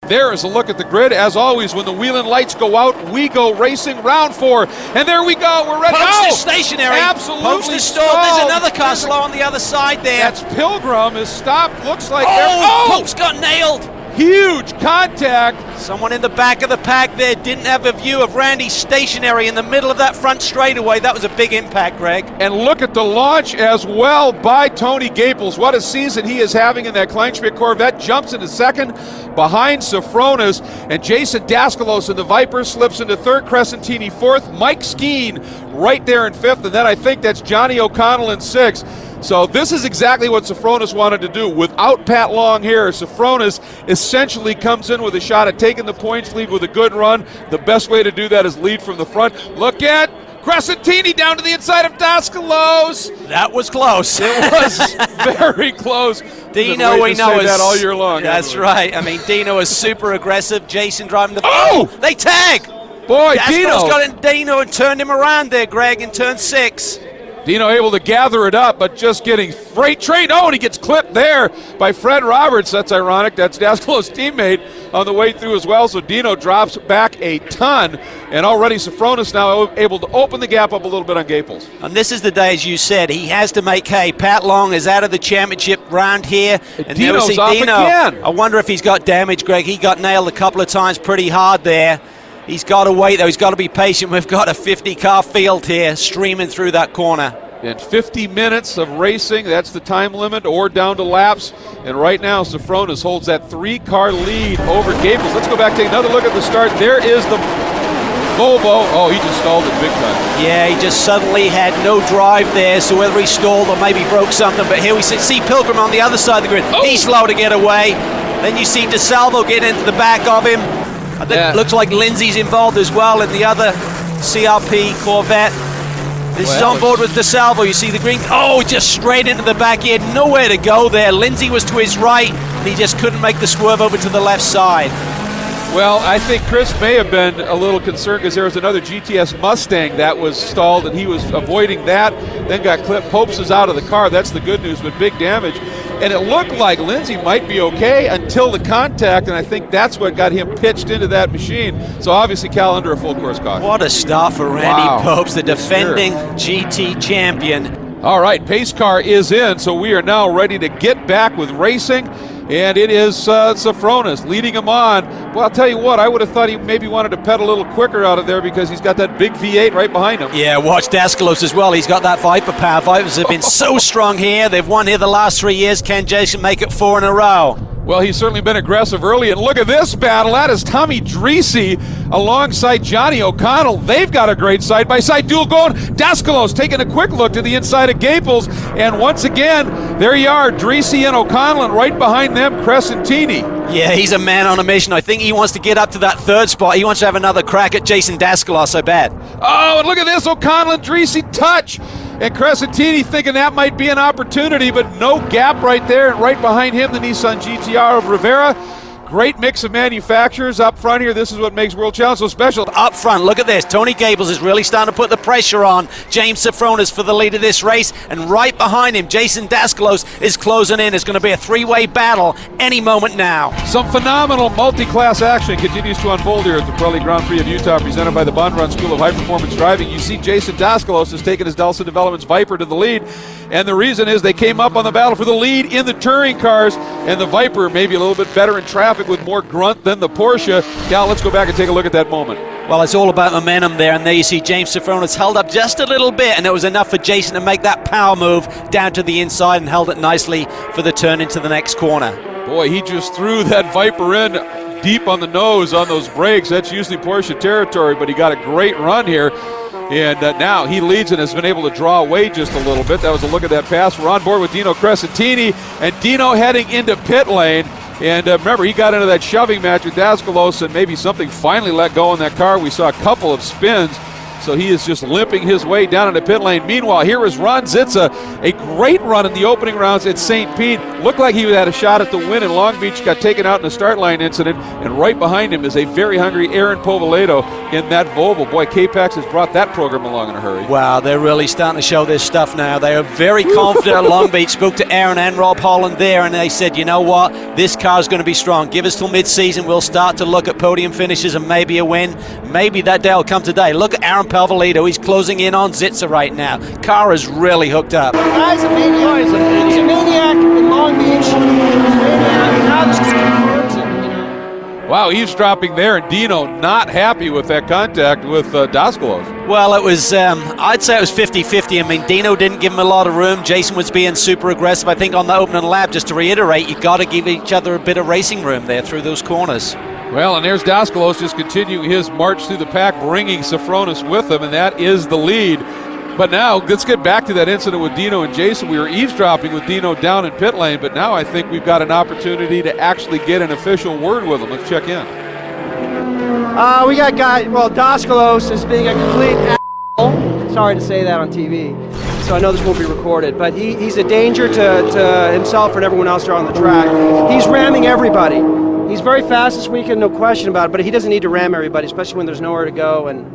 There is a look at the grid. As always, when the wheeling lights go out, we go racing round 4. And there we go. We're ready. Post is stationary. Absolutely Post is stalled. There's another car slow on the other side there. That's Pilgrim is stopped. Looks like Pope's got nailed. Huge contact. Someone in the back of the pack there didn't have a view of Randy stationary in the middle of that front straightaway. That was a big impact, Greg. And look at the launch as well by Tony Gaples. What a season he is having in that Kleinschmidt Corvette. Jumps into second behind Sofronis. And Jason Daskalos in the Viper slips into third. Crescentini fourth. Mike Skeen right there in fifth. And then I think that's Johnny O'Connell in sixth. So this is exactly what Sofronis wanted to do. Without Pat Long here, Sofronis essentially comes in with a shot at taking the points lead with a good run. The best way to do that is lead from the front. Look at Crescentini down to the inside of Daskalos. That was close. It was very close. Dino, we know, is that all year long. That's right. I mean, Dino is super aggressive. Jason driving the. Oh! They tag. Boy, Daskalos Dino got in Dino and turned him around there, Greg, in turn 6. Dino able to gather it up, but just getting freight train. Oh, and he gets clipped there by Fred Roberts. That's ironic. That's Daskalos' teammate on the way through as well. So Dino drops back a ton, and already Sofronis now able to open the gap up a little bit on Gaples. And this is the day, as you said, he has to make hay. Pat Long is out of the championship round here. And Dino's see off Dino. again. I wonder if he's got damage, Greg. He got nailed a couple of times pretty hard there. He's got to wait, though. He's got to be patient. We've got a 50-car field here streaming through that corner. And 50 minutes of racing, that's the time limit, or down to laps. And right now, Sofronis holds that 3-car lead over Gaples. Let's go back and take another look at the start. There is the Volvo. Oh, he just stalled it big time. Yeah, he just suddenly had no drive there, so whether he stalled or maybe broke something. But here we see Pilgrim on the other side of the grid. Oh. He's slow to get away. Then you see DeSalvo get into the back of him. I think it looks like Lindsay's involved as well in the other CRP Corvette. This is on board with DeSalvo. You see the green. Oh, just straight into the back. He had nowhere to go there. Lindsay was to his right. He just couldn't make the swerve over to the left side. Well, I think Chris may have been a little concerned because there was another GTS Mustang that was stalled, and he was avoiding that, then got clipped. Popes is out of the car. That's the good news, but big damage. And it looked like Lindsay might be okay until the contact, and I think that's what got him pitched into that machine. So obviously Cal under a full course caution. What a start for Randy Popes, the defending GT champion. All right, pace car is in, so we are now ready to get back with racing. And it is Sofronis leading him on. Well, I'll tell you what, I would have thought he maybe wanted to pedal a little quicker out of there because he's got that big V8 right behind him. Yeah, watch Daskalos as well. He's got that Viper power. Vipers have been so strong here. They've won here the last 3 years. Can Jason make it 4 in a row? Well, he's certainly been aggressive early, and look at this battle. That is Tommy Dreese alongside Johnny O'Connell. They've got a great side-by-side duel going. Daskalos taking a quick look to the inside of Gaples, and once again, there you are, Dreese and O'Connell, and right behind them, Crescentini. Yeah, he's a man on a mission. I think he wants to get up to that third spot. He wants to have another crack at Jason Daskalos, I bet. Oh, and look at this, O'Connell and Dreese touch. And Crescentini thinking that might be an opportunity, but no gap right there. And right behind him, the Nissan GTR of Rivera. Great mix of manufacturers up front here. This is what makes World Challenge so special. Up front, look at this. Tony Gaples is really starting to put the pressure on James Sofronis for the lead of this race. And right behind him, Jason Daskalos is closing in. It's going to be a 3-way battle any moment now. Some phenomenal multi-class action continues to unfold here at the Pirelli Grand Prix of Utah, presented by the Bondurant School of High Performance Driving. You see Jason Daskalos has taken his Delson Developments Viper to the lead. And the reason is they came up on the battle for the lead in the touring cars. And the Viper maybe a little bit better in traffic with more grunt than the Porsche. Cal, let's go back and take a look at that moment. Well, it's all about momentum there, and there you see James Sofronis held up just a little bit, and it was enough for Jason to make that power move down to the inside and held it nicely for the turn into the next corner. Boy, he just threw that Viper in deep on the nose on those brakes. That's usually Porsche territory, but he got a great run here. And now he leads and has been able to draw away just a little bit. That was a look at that pass. We're on board with Dino Crescentini, and Dino heading into pit lane. And remember, he got into that shoving match with Daskalos, and maybe something finally let go in that car. We saw a couple of spins. So he is just limping his way down into pit lane. Meanwhile, here is Ron Zitza, a great run in the opening rounds at St. Pete. Looked like he had a shot at the win in Long Beach, got taken out in a start line incident, and right behind him is a very hungry Aaron Povaledo in that Volvo. Boy, K-Pax has brought that program along in a hurry. Wow, they're really starting to show their stuff now. They are very confident at Long Beach. Spoke to Aaron and Rob Holland there, and they said, you know what, this car is going to be strong. Give us till mid-season. We'll start to look at podium finishes and maybe a win. Maybe that day will come today. Look at Aaron Povaledo. He's closing in on Zitza right now. Car is really hooked up. The guy's a maniac. He's a maniac in Long Beach. He's a maniac. Now this just confirms it, you know. Wow, eavesdropping there, and Dino not happy with that contact with Daskalov. Well, it was, I'd say it was 50-50. I mean, Dino didn't give him a lot of room. Jason was being super aggressive. I think on the opening lap, just to reiterate, you got to give each other a bit of racing room there through those corners. Well, and there's Daskalos just continuing his march through the pack, bringing Safronis with him, and that is the lead. But now, let's get back to that incident with Dino and Jason. We were eavesdropping with Dino down in pit lane, but now I think we've got an opportunity to actually get an official word with him. Let's check in. We got Daskalos is being a complete asshole. Sorry to say that on TV, so I know this won't be recorded, but he's a danger to himself and everyone else around the track. He's ramming everybody. He's very fast this weekend, no question about it, but he doesn't need to ram everybody, especially when there's nowhere to go, and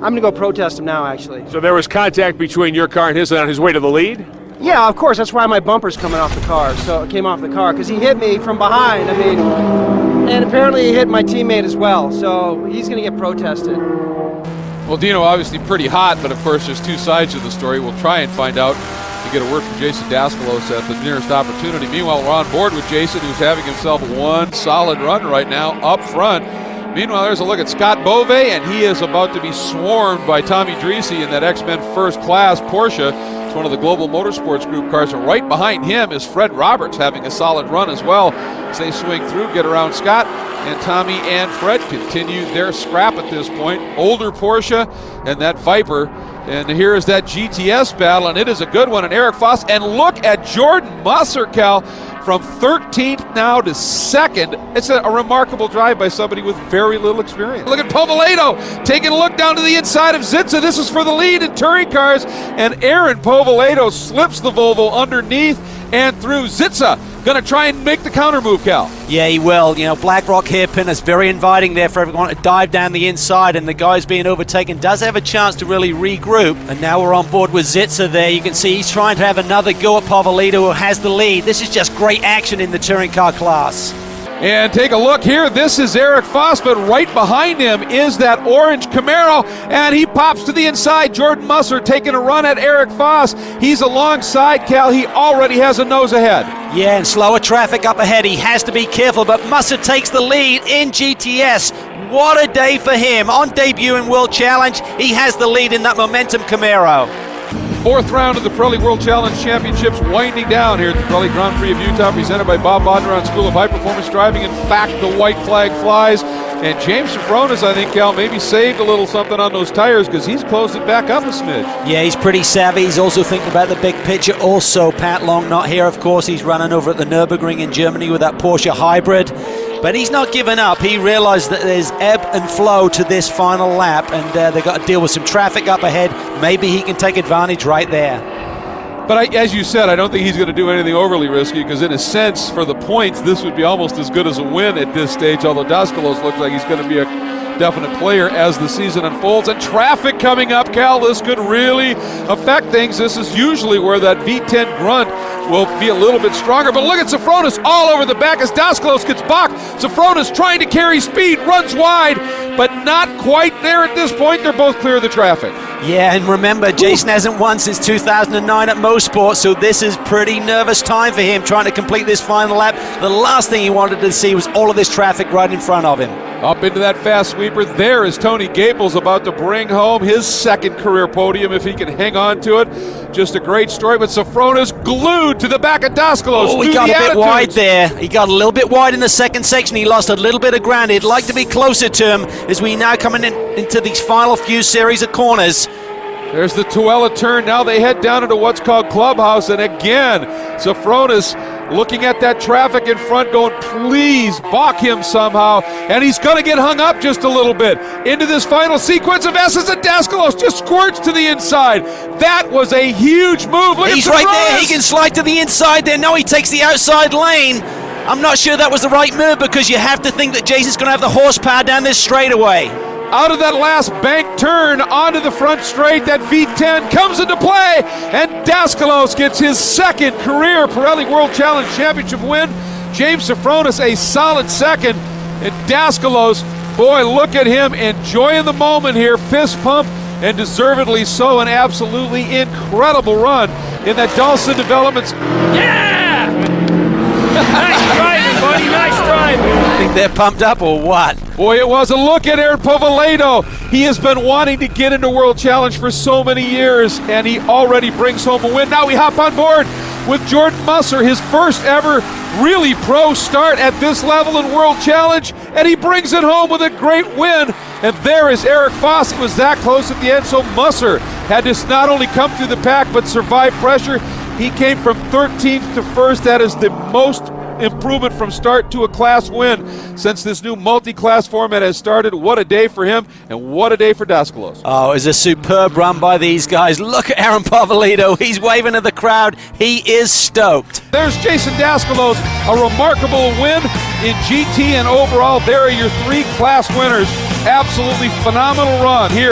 I'm going to go protest him now, actually. So there was contact between your car and his on his way to the lead? Yeah, of course. That's why my bumper's coming off the car. So it came off the car because he hit me from behind. I mean, and apparently he hit my teammate as well. So he's going to get protested. Well, Dino obviously pretty hot, but of course there's two sides to the story. We'll try and find out to get a word from Jason Daskalos at the nearest opportunity. Meanwhile, we're on board with Jason, who's having himself one solid run right now up front. Meanwhile, there's a look at Scott Bove, and he is about to be swarmed by Tommy Dreese in that X-Men First Class Porsche. It's one of the Global Motorsports Group cars, and right behind him is Fred Roberts having a solid run as well as they swing through, get around Scott, and Tommy and Fred continue their scrap at this point. Older Porsche and that Viper, and here is that GTS battle, and it is a good one, and Eric Foss, and look at Jordan Musser, Cal, from 13th now to 2nd. It's a remarkable drive by somebody with very little experience. Look at Povaledo taking a look down to the inside of Zitza. This is for the lead in touring cars, and Aaron Povaledo slips the Volvo underneath and through. Zitza going to try and make the counter move, Cal. Yeah, he will. You know, Black Rock hairpin is very inviting there for everyone to dive down the inside, and the guys being overtaken does have a chance to really regroup. And now we're on board with Zitza there. You can see he's trying to have another go at Povaledo, who has the lead. This is just great action in the touring car class. And take a look here. This is Eric Foss, but right behind him is that orange Camaro, and he pops to the inside. Jordan Musser taking a run at Eric Foss. He's alongside Cal. He already has a nose ahead. Yeah, and slower traffic up ahead. He has to be careful, but Musser takes the lead in GTS. What a day for him. On debut in World Challenge, he has the lead in that Momentum Camaro. Fourth round of the Pirelli World Challenge Championships winding down here at the Pirelli Grand Prix of Utah, presented by Bob Bodnar School of High Performance Driving. In fact, the white flag flies, and James Safronis, I think, Cal, maybe saved a little something on those tires because he's closed it back up a smidge. Yeah, he's pretty savvy. He's also thinking about the big picture. Also, Pat Long not here, of course. He's running over at the Nürburgring in Germany with that Porsche hybrid. But he's not given up. He realized that there's ebb and flow to this final lap, and they've got to deal with some traffic up ahead. Maybe he can take advantage right there. But as you said, I don't think he's going to do anything overly risky because, in a sense, for the points, this would be almost as good as a win at this stage, although Daskalos looks like he's going to be a definite player as the season unfolds. And traffic coming up, Cal, this could really affect things. This is usually where that V10 grunt will be a little bit stronger. But look at Safronis all over the back as Daskalos gets balked. Safronis trying to carry speed, runs wide, but not quite there at this point. They're both clear of the traffic. Yeah, and remember, Jason hasn't won since 2009 at Motorsport, so this is pretty nervous time for him trying to complete this final lap. The last thing he wanted to see was all of this traffic right in front of him. Up into that fast sweeper, there is Tony Gaples about to bring home his second career podium if he can hang on to it. Just a great story, but Safronis glued to the back of Daskalos. Oh, he got a bit wide there. He got a little bit wide in the second section. He lost a little bit of ground. He'd like to be closer to him as we now coming into these final few series of corners. There's the Tuella turn. Now they head down into what's called Clubhouse, and again, Safronis looking at that traffic in front going, please balk him somehow, and he's going to get hung up just a little bit. Into this final sequence of S's, and Daskalos just squirts to the inside. That was a huge move. Look, he's at right there. He can slide to the inside there. No, he takes the outside lane. I'm not sure that was the right move, because you have to think that Jason's going to have the horsepower down this straightaway. Out of that last bank turn onto the front straight, that V10 comes into play, and Daskalos gets his second career Pirelli World Challenge Championship win. James Safronis a solid second, and Daskalos, boy, look at him enjoying the moment here, fist pump, and deservedly so. An absolutely incredible run in that Dawson Developments. Yeah! Nice driving, buddy, nice driving. Think they're pumped up or what? Boy, it was a look at Aaron Povaledo. He has been wanting to get into World Challenge for so many years, and he already brings home a win. Now we hop on board with Jordan Musser, his first ever really pro start at this level in World Challenge, and he brings it home with a great win. And there is Eric Foss. It was that close at the end, so Musser had to not only come through the pack but survive pressure. He came from 13th to 1st. That is the most improvement from start to a class win since this new multi-class format has started. What a day for him, and what a day for Daskalos. Oh, it was a superb run by these guys. Look at Aaron Povaledo. He's waving at the crowd. He is stoked. There's Jason Daskalos, a remarkable win in GT, and overall there are your 3 class winners. Absolutely phenomenal run here.